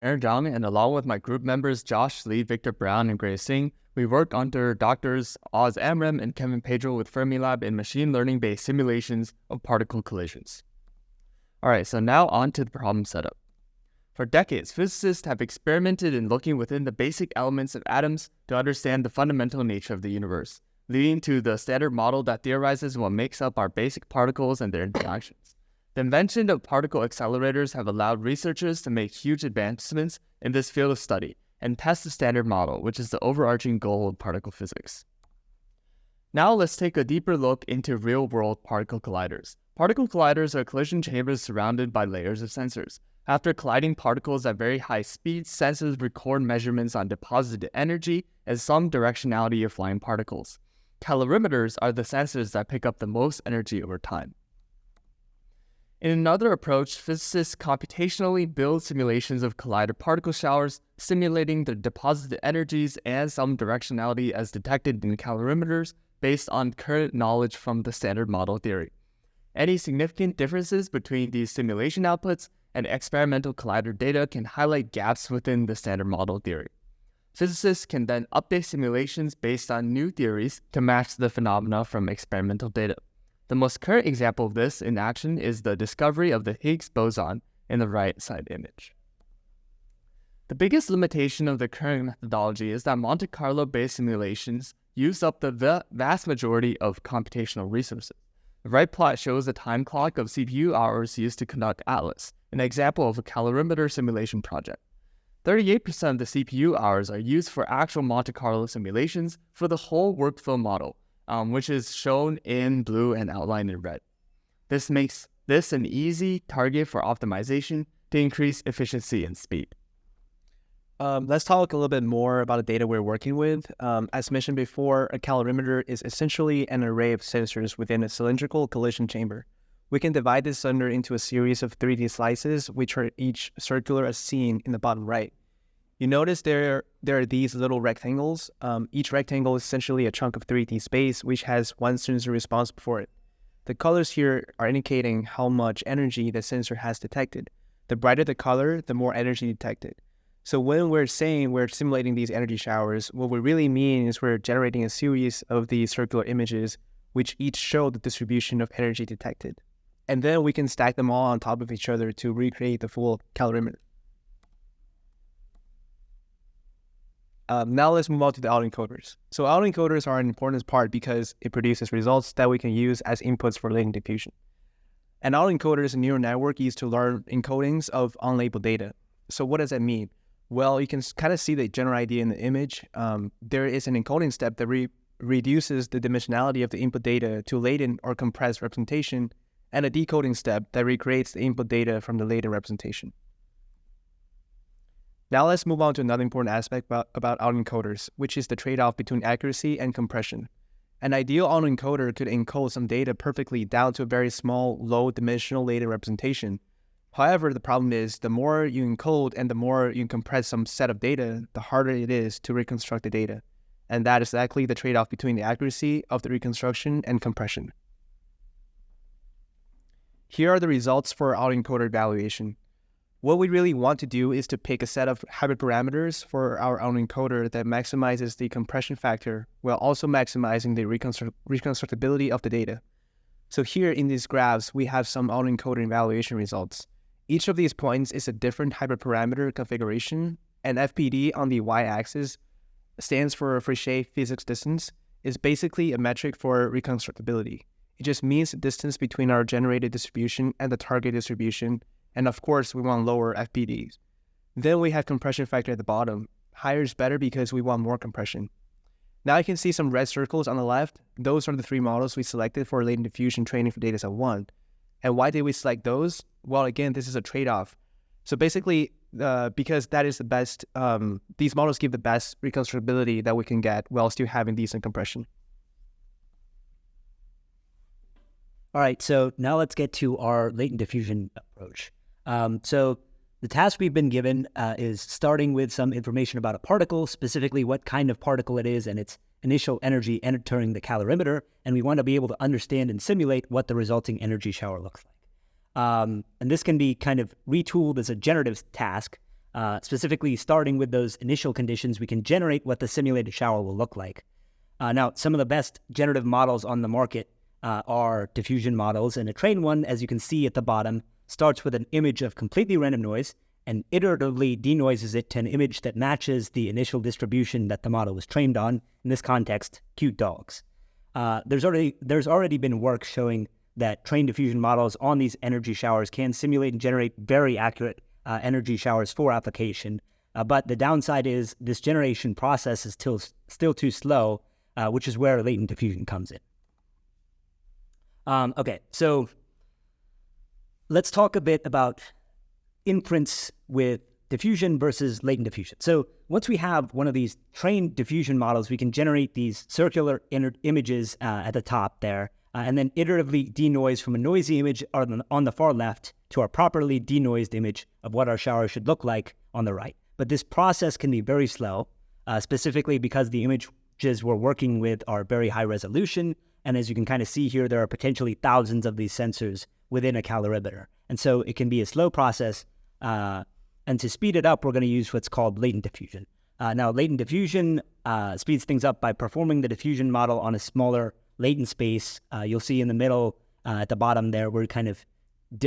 Aaron Zhang, and along with my group members Josh Lee, Victor Brown, and Grey Singh, we work under Doctors Oz Amram and Kevin Pedro with Fermilab in machine learning-based simulations of particle collisions. Alright, so now on to the problem setup. For decades, physicists have experimented in looking within the basic elements of atoms to understand the fundamental nature of the universe, leading to the standard model that theorizes what makes up our basic particles and their interactions. The invention of particle accelerators have allowed researchers to make huge advancements in this field of study and test the standard model, which is the overarching goal of particle physics. Now let's take a deeper look into real-world particle colliders. Particle colliders are collision chambers surrounded by layers of sensors. After colliding particles at very high speeds, sensors record measurements on deposited energy and some directionality of flying particles. Calorimeters are the sensors that pick up the most energy over time. In another approach, physicists computationally build simulations of collider particle showers, simulating the deposited energies and some directionality as detected in calorimeters based on current knowledge from the standard model theory. Any significant differences between these simulation outputs and experimental collider data can highlight gaps within the standard model theory. Physicists can then update simulations based on new theories to match the phenomena from experimental data. The most current example of this in action is the discovery of the Higgs boson in the right side image. The biggest limitation of the current methodology is that Monte Carlo-based simulations use up the vast majority of computational resources. The right plot shows a time clock of CPU hours used to conduct ATLAS, an example of a calorimeter simulation project. 38% of the CPU hours are used for actual Monte Carlo simulations for the whole workflow model, which is shown in blue and outlined in red. This makes this an easy target for optimization to increase efficiency and speed. Let's talk a little bit more about the data we're working with. As mentioned before, a calorimeter is essentially an array of sensors within a cylindrical collision chamber. We can divide this into a series of 3D slices, which are each circular as seen in the bottom right. You notice there are these little rectangles. Each rectangle is essentially a chunk of 3D space, which has one sensor responsible for it. The colors here are indicating how much energy the sensor has detected. The brighter the color, the more energy detected. So when we're saying we're simulating these energy showers, what we really mean is we're generating a series of these circular images, which each show the distribution of energy detected. And then we can stack them all on top of each other to recreate the full calorimeter. Now let's move on to the autoencoders. So autoencoders are an important part because it produces results that we can use as inputs for latent diffusion. An autoencoder is a neural network used to learn encodings of unlabeled data. So what does that mean? Well, you can kind of see the general idea in the image. There is an encoding step that reduces the dimensionality of the input data to latent or compressed representation, and a decoding step that recreates the input data from the latent representation. Now let's move on to another important aspect about autoencoders, which is the trade-off between accuracy and compression. An ideal autoencoder could encode some data perfectly down to a very small, low-dimensional latent representation. However, the problem is the more you encode and the more you compress some set of data, the harder it is to reconstruct the data. And that is exactly the trade-off between the accuracy of the reconstruction and compression. Here are the results for autoencoder evaluation. What we really want to do is to pick a set of hyperparameters for our autoencoder that maximizes the compression factor while also maximizing the reconstructability of the data. So here in these graphs, we have some autoencoder evaluation results. Each of these points is a different hyperparameter configuration, and FPD on the y-axis stands for Fréchet physics distance, is basically a metric for reconstructability. It just means the distance between our generated distribution and the target distribution, and of course, we want lower FPDs. Then we have compression factor at the bottom. Higher is better because we want more compression. Now you can see some red circles on the left. Those are the three models we selected for latent diffusion training for dataset 1. And why did we select those? Well, again, this is a trade-off. So basically, because that is the best, these models give the best reconstructability that we can get while still having decent compression. All right, so now let's get to our latent diffusion approach. So the task we've been given is starting with some information about a particle, specifically what kind of particle it is and its initial energy entering the calorimeter, and we want to be able to understand and simulate what the resulting energy shower looks like. And this can be kind of retooled as a generative task Specifically, starting with those initial conditions, we can generate what the simulated shower will look like. Now, some of the best generative models on the market are diffusion models, and a trained one, as you can see at the bottom, starts with an image of completely random noise and iteratively denoises it to an image that matches the initial distribution that the model was trained on, in this context, cute dogs. There's already been work showing that trained diffusion models on these energy showers can simulate and generate very accurate energy showers for application, but the downside is this generation process is still too slow, which is where latent diffusion comes in. Okay, so let's talk a bit about inference with diffusion versus latent diffusion. So once we have one of these trained diffusion models, we can generate these circular images at the top there, and then iteratively denoise from a noisy image on the far left to our properly denoised image of what our shower should look like on the right. But this process can be very slow, specifically because the images we're working with are very high resolution. And as you can kind of see here, there are potentially thousands of these sensors within a calorimeter. And so it can be a slow process. And to speed it up, we're going to use what's called latent diffusion. Now, latent diffusion speeds things up by performing the diffusion model on a smaller latent space. You'll see in the middle at the bottom there, we're kind of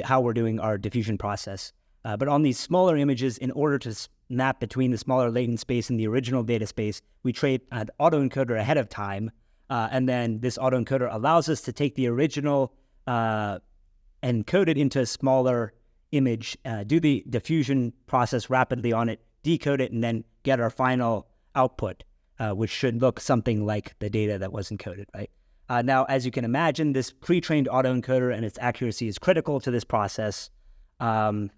how we're doing our diffusion process. But on these smaller images, in order to map between the smaller latent space and the original data space, we train an autoencoder ahead of time. And then this autoencoder allows us to take the original and code it into a smaller image, do the diffusion process rapidly on it, decode it, and then get our final output, which should look something like the data that was encoded, right? Now, as you can imagine, this pre-trained autoencoder and its accuracy is critical to this process. All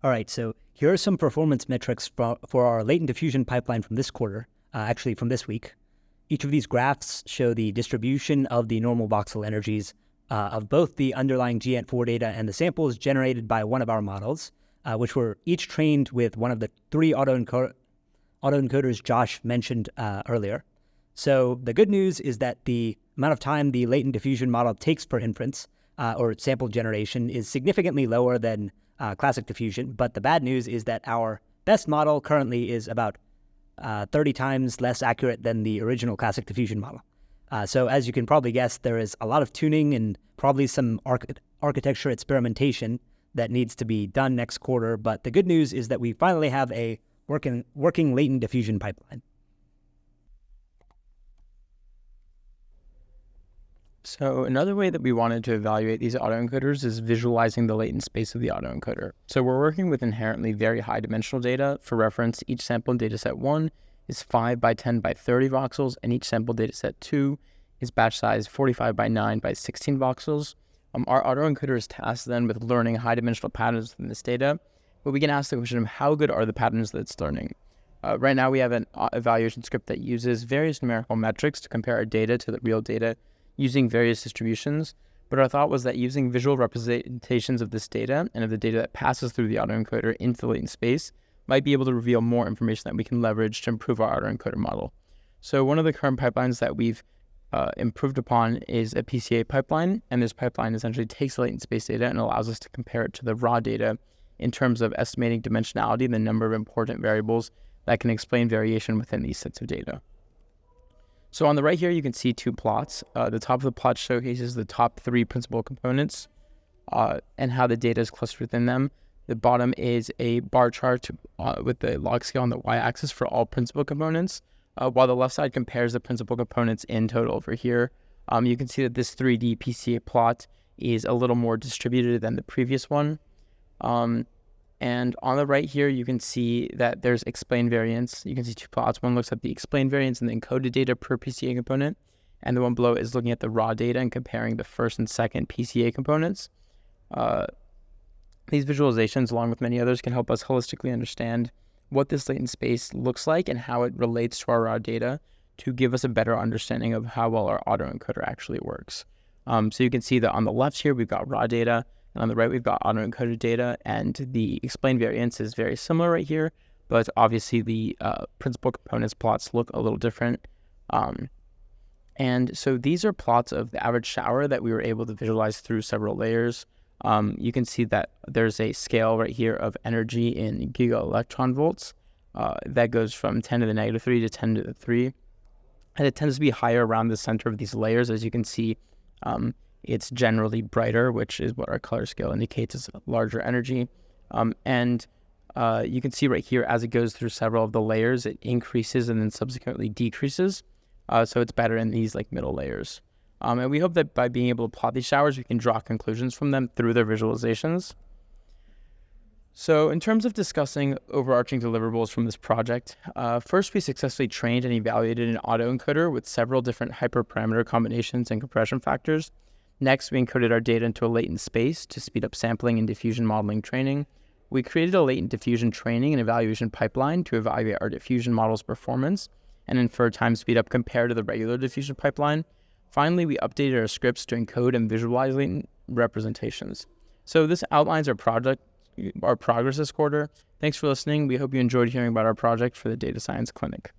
right, so here are some performance metrics for our latent diffusion pipeline from this quarter, actually from this week. Each of these graphs show the distribution of the normal voxel energies of both the underlying GANT4 data and the samples generated by one of our models, which were each trained with one of the three autoencoders Josh mentioned earlier. So the good news is that the amount of time the latent diffusion model takes per inference or sample generation is significantly lower than classic diffusion, but the bad news is that our best model currently is about 30 times less accurate than the original classic diffusion model. So as you can probably guess, there is a lot of tuning and probably some architecture experimentation that needs to be done next quarter. But the good news is that we finally have a working latent diffusion pipeline. So another way that we wanted to evaluate these autoencoders is visualizing the latent space of the autoencoder. So we're working with inherently very high dimensional data. For reference, each sample in dataset 1 is 5 by 10 by 30 voxels, and each sample dataset 2 is batch size 45 by 9 by 16 voxels. Our autoencoder is tasked then with learning high dimensional patterns within this data, but we can ask the question of how good are the patterns that it's learning. Right now we have an evaluation script that uses various numerical metrics to compare our data to the real data using various distributions, but our thought was that using visual representations of this data and of the data that passes through the autoencoder into the latent space might be able to reveal more information that we can leverage to improve our autoencoder model. So one of the current pipelines that we've improved upon is a PCA pipeline, and this pipeline essentially takes the latent space data and allows us to compare it to the raw data in terms of estimating dimensionality and the number of important variables that can explain variation within these sets of data. So on the right here, you can see two plots. The top of the plot showcases the top 3 principal components and how the data is clustered within them. The bottom is a bar chart with the log scale on the y-axis for all principal components, while the left side compares the principal components in total over here. You can see that this 3D PCA plot is a little more distributed than the previous one. And on the right here, you can see that there's explained variance. You can see two plots. One looks at the explained variance and the encoded data per PCA component, and the one below is looking at the raw data and comparing the first and second PCA components. These visualizations, along with many others, can help us holistically understand what this latent space looks like and how it relates to our raw data to give us a better understanding of how well our autoencoder actually works. So you can see that on the left here, we've got raw data, and on the right, we've got autoencoded data, and the explained variance is very similar right here, but obviously the principal components plots look a little different. And so these are plots of the average shower that we were able to visualize through several layers. you can see that there's a scale right here of energy in giga electron volts that goes from 10 to the negative 3 to 10 to the 3. And it tends to be higher around the center of these layers. As you can see, it's generally brighter, which is what our color scale indicates is larger energy. And you can see right here, as it goes through several of the layers, it increases and then subsequently decreases. So it's better in these like middle layers. And we hope that by being able to plot these showers, we can draw conclusions from them through their visualizations. So in terms of discussing overarching deliverables from this project, first we successfully trained and evaluated an autoencoder with several different hyperparameter combinations and compression factors. Next, we encoded our data into a latent space to speed up sampling and diffusion modeling training. We created a latent diffusion training and evaluation pipeline to evaluate our diffusion model's performance and infer time speed up compared to the regular diffusion pipeline. Finally, we updated our scripts to encode and visualize latent representations. So this outlines our progress this quarter. Thanks for listening. We hope you enjoyed hearing about our project for the Data Science Clinic.